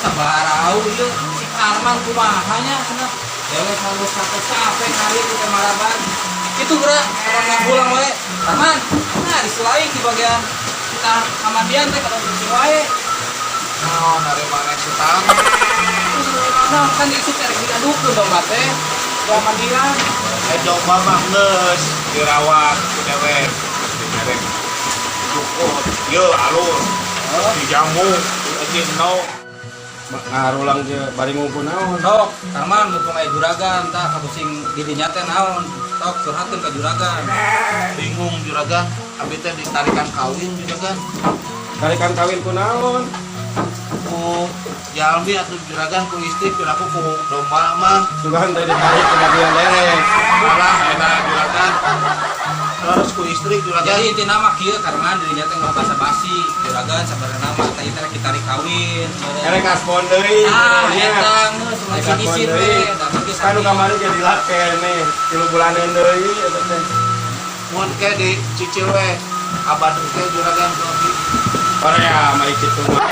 sabarau ieu si Arman kumahanya cenah. Dewe halus satu capek hari kita maraban. Itu geura orang pulang wae. Arman, nah diselain di bagian kita kamandian teh kada bersih wae. Naon dari mana sutang? Nah, kan isu terek diadukeun domba teh. Kamandian. Domba mah geus dirawat ku dewe. Derek cukup. Ieu alur. Dijamu, no. Ngarulang je bari ngumpul naon. Sok, Arman mumpung aya juragan tah kapusing didinya teh naon. Sok curhatkeun ka juragan. Bingung juragan, abi teh ditarikan kawin juragan. Tarikan kawin ku naon? Ku jalmi atuh juragan ku istri piraku ku domba mah. Sugahan teh ditarik ke bagian lereng. Malah eta juragan. Terus ku istri juragan. Jadi inti nama kieu karena dirinya teh mau basa-basi juragan sabarana nama teh teh kita kawin. Erek kaspon deui. Ah, eta geus masih ngisi teh da bagi Kan kamari jadi laken nih. 3 bulanan deui eta teh. Mun ke di cicil we abad teh juragan kopi. Korea mah kitu mah.